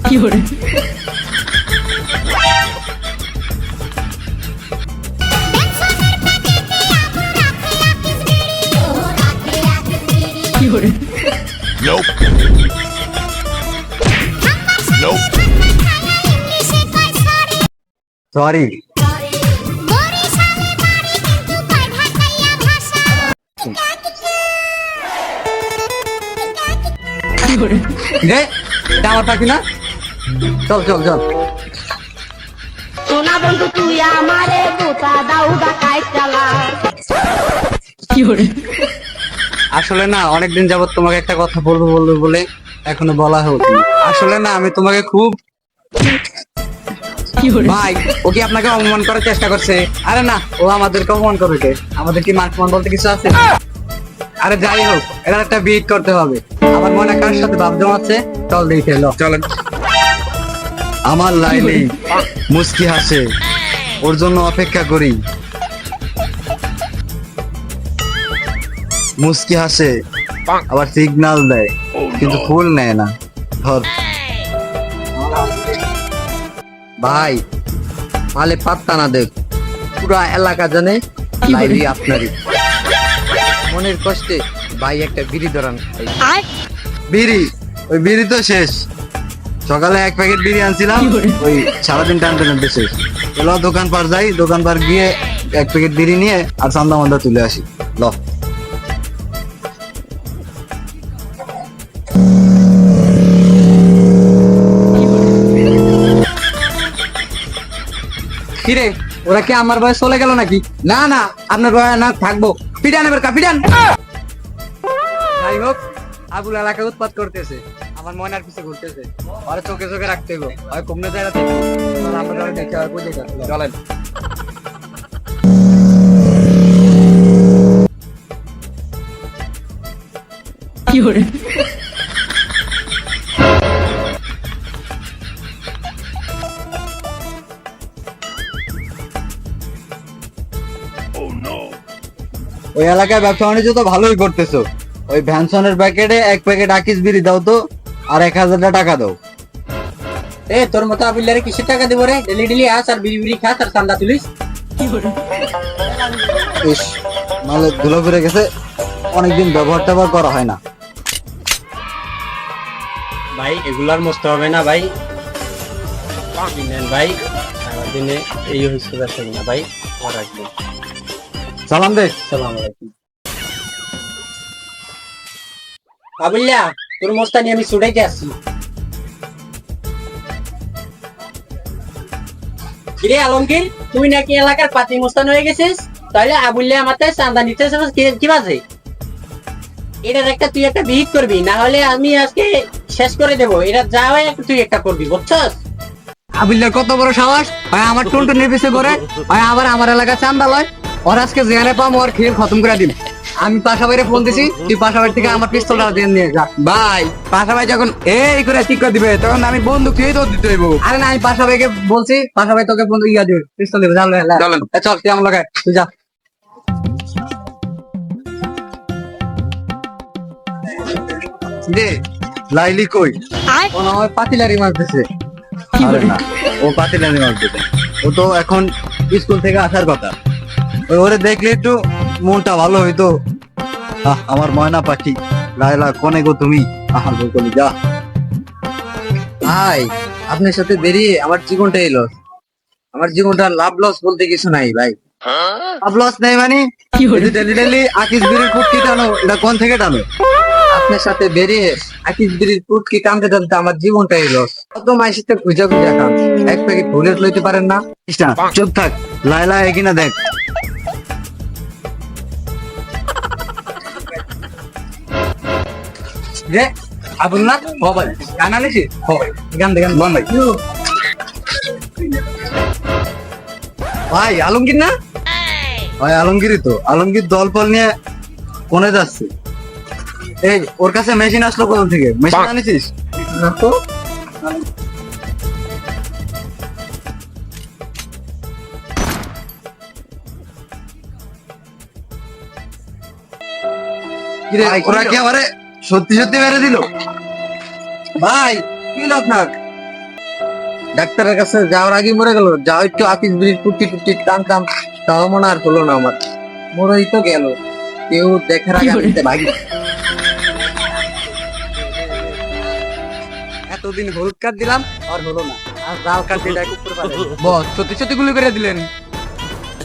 fiore, fiore, Nope. Nope. Sorry fiore, রে এটা আমার পাখি না চল চল চল সোনা বন্ধু তুই আমারে বোতা দাউদা কাই চালা fiore, আসলে না অনেকদিন যাবত তোমাকে একটা কথা বলবো বলবো বলে এখনো বলা হয়নি। আসলে না আমি তোমাকে খুব fiore, ভাই ও কি আপনাকে অপমান করার চেষ্টা করছে? আরে না, ও আমাদেরকে অপমান করবে। আমাদের কি মান সম্মান বলতে কিছু আছে? আরে যাই হোক, এটা একটা বিট করতে হবে। আমার মনে কার সাথে ভাব জমাচ্ছে, চল দেখে এলো। চলেন। আমার লাইলি মুস্কি হাসে, ওর জন্য অপেক্ষা করি। মুস্কি হাসে আবার সিগন্যাল দেয় কিন্তু ফুল নেয় না। ধর ভাই, মালে পাত্তা না দেখ, পুরা এলাকা জানে লাইলি আপনারই। মনের কষ্টে ভাই একটা বিড়ি ধরান। বিড়ি, ওই বিড়ি তো শেষ। সকালে এক প্যাকেট বিড়ি আনছিলাম, ওই সারাদিন টানতে টানতে শেষ। এলো দোকান পার যাই, দোকান পার গিয়ে এক প্যাকেট বিড়ি নিয়ে আর চান্দা মান্দা তুলে আসি। ল কিরে, ওরা কি আমার বয়স চলে গেল নাকি? না না, আপনার বয়স না থাকবো। পিটান এবার পিটান। যাই হোক, আবুল এলাকা উৎপাত করতেছে, আমার ময়নার পিছে ঘুরতেছে। আর চোখে চোখে রাখতে হবে, আর কমনে যায় রাতে আমরা দেখে আর বুঝে চলেন। fiore, ওই এলাকায় ব্যবসা বাণিজ্য তো ভালোই করতেছো। ওই ভ্যানসনের প্যাকেটে এক প্যাকেট আকিস বিড়ি দাও তো, আর 1000 টাকা দাও। এ তোর মতো আবিল্লারে কিসের টাকা দিব রে? ডেলি ডেলি আস আর বিড়ি বিড়ি খাস আর চান্দা তুলিস। fiore, ইস, নাহলে ধুলো ফিরে গেছে, অনেকদিন ব্যবহার ট্যাবহার করা হয় না। ভাই এগুলার মস্ত হবে না ভাই। নেন ভাই, সারাদিনে এই হচ্ছে ব্যবসা না ভাই। আমার রাখবেন। সালাম দে। সালাম আলাইকুম। আবিল্লা, তোর মোস্তানি আমি ছুটাইতে আসছি। কিরে আলমগীর, তুই নাকি এলাকার পাতি মোস্তান হয়ে গেছিস? তাহলে আবুল্লা আমার থেকে চান্দা নিতে কি বাজে? এটার একটা তুই একটা বিহিত করবি, না হলে আমি আজকে শেষ করে দেবো। এটা যা হয় তুই একটা করবি, বুঝছস? আবিল্লার কত বড় সাহস, হয় আমার টুনটুনির পিছে করে, হয় আবার আমার এলাকা চান্দা লয়। ওর আজকে জেনে পাম, ওর খেল খতম করে দিন। আমি পাশা বাইরে ফোন দিছি, তুই পাশা বাড়ি থেকে আমার পিস্তলটা দিয়ে নিয়ে যা। ভাই পাশা ভাই যখন এই করে ঠিক করে দিবে, তখন আমি বন্দুক দিয়ে তো দিতে হইব। আরে না, আমি পাশা ভাইকে বলছি, পাশা ভাই তোকে বন্দুক ইয়া দিবে, পিস্তল দিবে। চল চল, তুই আমার লগে তুই যা। দে লাইলি কই? ও না, ওই পাতিলারি মারতেছে। আরে না, ও পাতিলারি মারতেছে। ও তো এখন স্কুল থেকে আসার কথা। ওই ওরে দেখলে একটু মনটা ভালো হইতো। আমার ময়না পাখি লাইলা, কোনে গো তুমি? আহা বলি যা। ভাই আপনার সাথে বেরিয়ে আমার জীবনটা এলো। আমার জীবনটা লাভ লস বলতে কিছু নাই ভাই। লাভ লস নেই মানে ডেলি ডেলি আকিস বিড়ির পুটকি টানো, এটা কোন থেকে টানো? আপনার সাথে বেরিয়ে আকিস বিড়ির পুটকি টানতে টানতে আমার জীবনটা এলো। কত মাইসের সাথে খুঁজা খুঁজা খান, এক প্যাকেট বুলেট লইতে পারেন না? চুপ থাক, লাইলা একিনা দেখ। রে আবুল না ভাই, গান আনিছি গান দেখেন বল ভাই। ভাই আলমগীর না? ভাই আলমগীরই তো। আলমগীর দল ফল নিয়ে কোনে যাচ্ছে। এই ওর কাছে মেশিন আসলো কোথা থেকে? মেশিন আনিছিস না তো? কিরে, ওরা কি আমারে সত্যি সত্যি মেরে দিল? ভাই কি হলো আপনার? ডাক্তারের কাছে যাওয়ার আগে মরে গেল, যা একটু আকিস বিড়ির কুটি টুটি টানতাম, তাও মনে আর হলো না আমার। মরেই তো গেল, কেউ দেখার আগে আমি তো ভাগি। এতদিন হলুদ কার্ড দিলাম আর হলো না, আর লাল কার্ড দিয়ে ডাইরেক্ট উপরে পাঠাই দিলাম। বস সত্যি সত্যি গুলি করে দিলেন,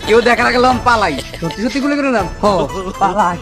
কেউ দেখার আগে পালাই, সত্যি সত্যি গুলি করে দিলাম। পালাই।